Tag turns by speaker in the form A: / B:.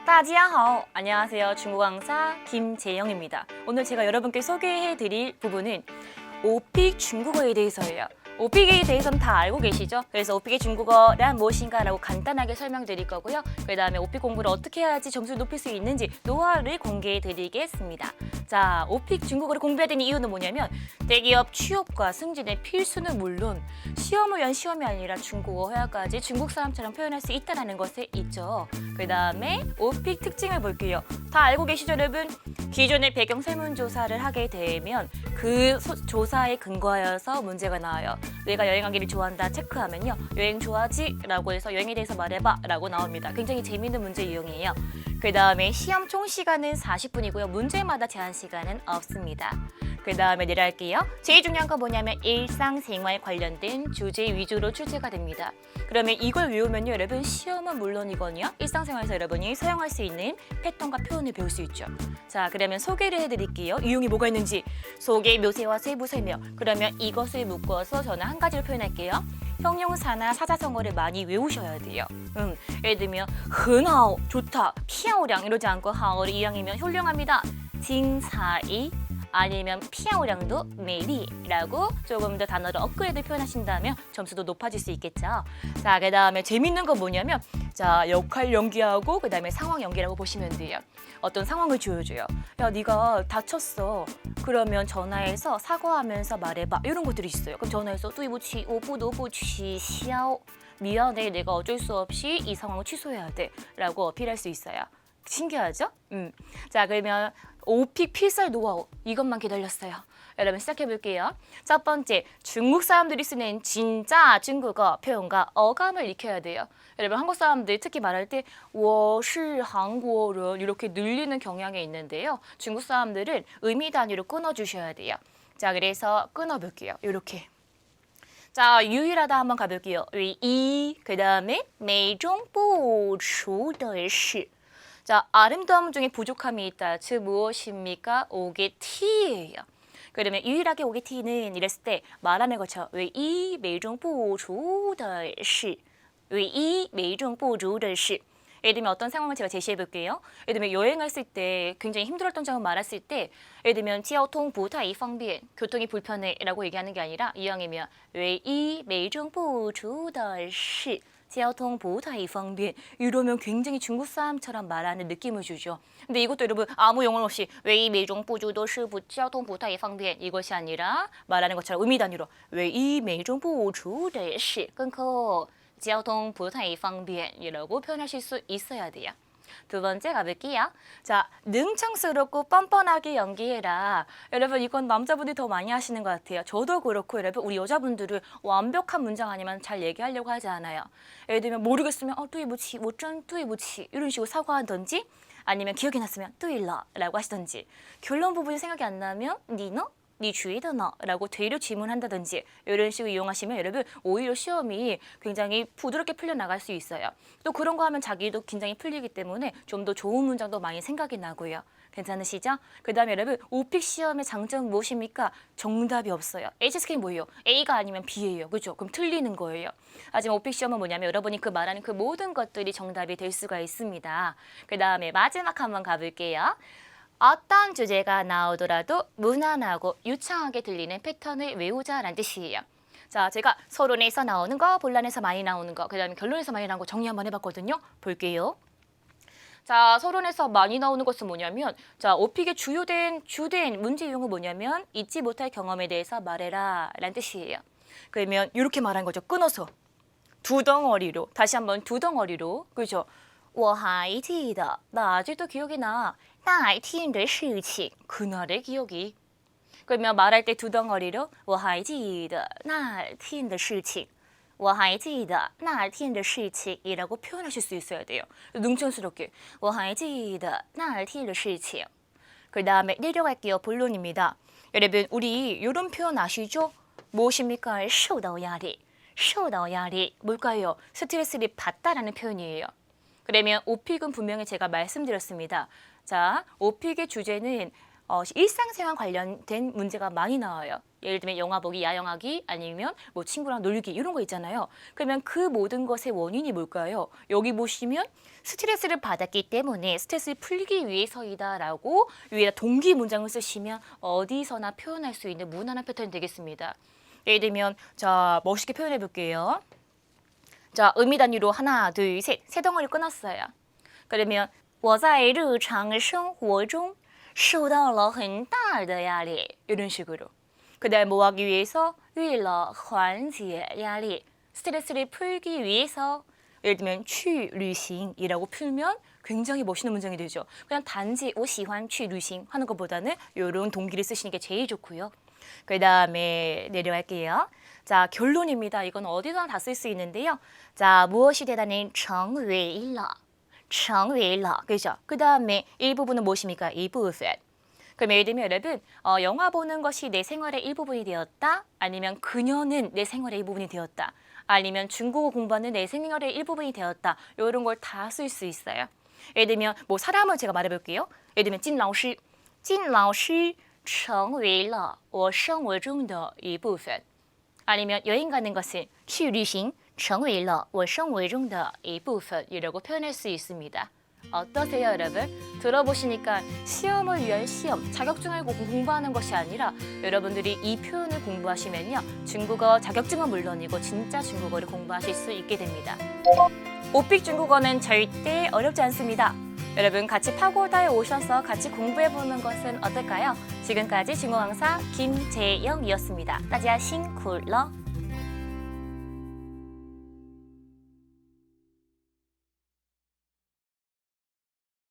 A: 따지야하오. 안녕하세요. 중국어 강사 김재영입니다. 오늘 제가 여러분께 소개해드릴 부분은 오픽 중국어에 대해서예요. 오픽에 대해서는 다 알고 계시죠? 그래서 오픽의 중국어란 무엇인가라고 간단하게 설명드릴 거고요. 그 다음에 오픽 공부를 어떻게 해야지 점수를 높일 수 있는지 노하우를 공개해드리겠습니다. 자, 오픽 중국어를 공부해야 되는 이유는 뭐냐면 대기업 취업과 승진의 필수는 물론 시험을 위한 시험이 아니라 중국어 회화까지 중국 사람처럼 표현할 수 있다는 것에 있죠. 그 다음에 오픽 특징을 볼게요. 다 알고 계시죠, 여러분? 기존의 배경 설문조사를 하게 되면 그 조사에 근거하여서 문제가 나와요. 내가 여행하기를 좋아한다 체크하면요. 여행 좋아하지? 라고 해서 여행에 대해서 말해봐 라고 나옵니다. 굉장히 재미있는 문제 유형이에요. 그 다음에 시험 총 시간은 40분이고요. 문제마다 제한 시간은 없습니다. 그 다음에 내려갈게요. 제일 중요한 건 뭐냐면 일상생활 관련된 주제 위주로 출제가 됩니다. 그러면 이걸 외우면요, 여러분 시험은 물론이거든요. 일상생활에서 여러분이 사용할 수 있는 패턴과 표현을 배울 수 있죠. 자, 그러면 소개를 해드릴게요. 유형이 뭐가 있는지 소개, 묘사와 세부 설명. 그러면 이것을 묶어서 저는 한 가지로 표현할게요. 형용사나 사자성어를 많이 외우셔야 돼요. 예를 들면 很好, 좋다, 漂亮 이러지 않고 好를 이왕이면 훌륭합니다. 精彩 아니면 漂亮도 美丽라고 조금 더 단어를 업그레이드 표현하신다면 점수도 높아질 수 있겠죠. 자, 그 다음에 재밌는 건 뭐냐면 자, 역할 연기하고 그 다음에 상황 연기라고 보시면 돼요. 어떤 상황을 주어줘요. 야, 네가 다쳤어. 그러면 전화해서 사과하면서 말해봐. 이런 것들이 있어요. 그럼 전화해서 对不起,我不得不取消. 미안해, 내가 어쩔 수 없이 이 상황을 취소해야 돼 라고 어필할 수 있어요. 신기하죠? 자, 그러면 오픽 필살 노하우 이것만 기다렸어요. 여러분 시작해볼게요. 첫 번째, 중국 사람들이 쓰는 진짜 중국어 표현과 어감을 익혀야 돼요. 여러분 한국 사람들 특히 말할 때 我是韩国人 이렇게 늘리는 경향이 있는데요. 중국 사람들은 의미 단위로 끊어주셔야 돼요. 자, 그래서 끊어볼게요. 이렇게. 자, 유일하다 한번 가볼게요. 이, 그 다음에 美中不足的是. 자, 아름다움 중에 부족함이 있다. 즉 무엇입니까? 오게 티예요. 그러면 유일하게 오게 티는 이랬을 때 말하는 것처럼 唯一美中不足的是唯一美中不足的是. 예를 들면 어떤 상황을 제가 제시해 볼게요. 예를 들면 여행했을 때 굉장히 힘들었던 점을 말했을 때 예를 들면 交通不太方便 교통이 불편해 라고 얘기하는 게 아니라 이왕이면 唯一美中不足的是 交通不太方便 이러면 굉장히 중국 사람처럼 말하는 느낌을 주죠. 근데 이것도 여러분 아무 영혼 없이 唯一美中不足的是交通不太方便 이것이 아니라 말하는 것처럼 의미 단위로 唯一美中不足的是끊고 交通不太方便 이라고 표현하실 수 있어야 돼요. 두 번째 가볼게요. 자, 능청스럽고 뻔뻔하게 연기해라. 여러분 이건 남자분들이 더 많이 하시는 것 같아요. 저도 그렇고 여러분 우리 여자분들은 완벽한 문장 아니면 잘 얘기하려고 하지 않아요. 예를 들면 모르겠으면 对不起,我真对不起 이런 식으로 사과하던지 아니면 기억이 났으면 对了 라고 하시던지 결론 부분이 생각이 안 나면 你呢? 니 주의다 너 라고 되려 질문한다든지 이런 식으로 이용하시면 여러분 오히려 시험이 굉장히 부드럽게 풀려나갈 수 있어요. 또 그런 거 하면 자기도 긴장이 풀리기 때문에 좀 더 좋은 문장도 많이 생각이 나고요. 괜찮으시죠? 그 다음에 여러분 오픽 시험의 장점은 무엇입니까? 정답이 없어요. HSK는 뭐예요? A가 아니면 B예요. 그죠? 그럼 틀리는 거예요. 하지만 오픽 시험은 뭐냐면 여러분이 그 말하는 그 모든 것들이 정답이 될 수가 있습니다. 그 다음에 마지막 한번 가볼게요. 어떤 주제가 나오더라도 무난하고 유창하게 들리는 패턴을 외우자라는 뜻이에요. 자, 제가 서론에서 나오는 거, 본란에서 많이 나오는 거, 그 다음에 결론에서 많이 나오는 거 정리 한번 해봤거든요. 볼게요. 자, 서론에서 많이 나오는 것은 뭐냐면 자, 오픽의 주된 문제 유형은 뭐냐면 잊지 못할 경험에 대해서 말해라 라는 뜻이에요. 그러면 이렇게 말한 거죠. 끊어서 두 덩어리로 다시 한번 두 덩어리로 그죠? 我还记得 나 아직도 기억이 나. 那天的事情 그날의 기억이. 그러면 말할 때 두 덩어리로 我还记得那天的事情我还记得那天的事情 이라고 표현하실 수 있어야 돼요. 능청스럽게 我还记得那天的事情. 그 다음에 내려갈게요. 본론입니다. 여러분 우리 이런 표현 아시죠? 무엇입니까? 受到压力. 受到压力 뭘까요? 스트레스를 받다라는 표현이에요. 그러면 오픽은 분명히 제가 말씀드렸습니다. 자, 오픽의 주제는 일상생활 관련된 문제가 많이 나와요. 예를 들면 영화 보기, 야영하기, 아니면 뭐 친구랑 놀기 이런 거 있잖아요. 그러면 그 모든 것의 원인이 뭘까요? 여기 보시면 스트레스를 받았기 때문에 스트레스를 풀기 위해서이다라고 위에다 동기 문장을 쓰시면 어디서나 표현할 수 있는 무난한 패턴이 되겠습니다. 예를 들면 자 멋있게 표현해 볼게요. 자 의미 단위로 하나, 둘, 셋, 세 덩어리 끊었어요. 그러면 我在日常生活中受到了很大的压力 이런 식으로. 그다음 뭐 하기 위해서 为了缓解压力 스트레스를 풀기 위해서 예를 들면 去旅行이라고 풀면 굉장히 멋있는 문장이 되죠. 그냥 단지 我喜欢去旅行 하는 것보다는 이런 동기를 쓰시는 게 제일 좋고요. 그 다음에 내려갈게요. 자 결론입니다. 이건 어디서나 다 쓸 수 있는데요. 자 무엇이 되다는 成为了成为了 그죠? 그 다음에 일부분은 무엇입니까? 일부분. 그럼 예를 들면 여러분 영화 보는 것이 내 생활의 일부분이 되었다. 아니면 그녀는 내 생활의 일부분이 되었다. 아니면 중국어 공부하는 내 생활의 일부분이 되었다. 이런 걸 다 쓸 수 있어요. 예를 들면 뭐 사람을 제가 말해볼게요. 예를 들면 진老师, 진老师成为了我生活中的一部分. 아니면 여행 가는 것은 去旅行成为了我生活中的一部分이라고 표현할 수 있습니다. 어떠세요, 여러분? 들어보시니까 시험을 위한 시험, 자격증을 공부하는 것이 아니라 여러분들이 이 표현을 공부하시면요. 중국어 자격증은 물론이고 진짜 중국어를 공부하실 수 있게 됩니다. 오픽 중국어는 절대 어렵지 않습니다. 여러분 같이 파고다에 오셔서 같이 공부해보는 것은 어떨까요? 지금까지 중국어 강사 김재영이었습니다. 大家辛苦了。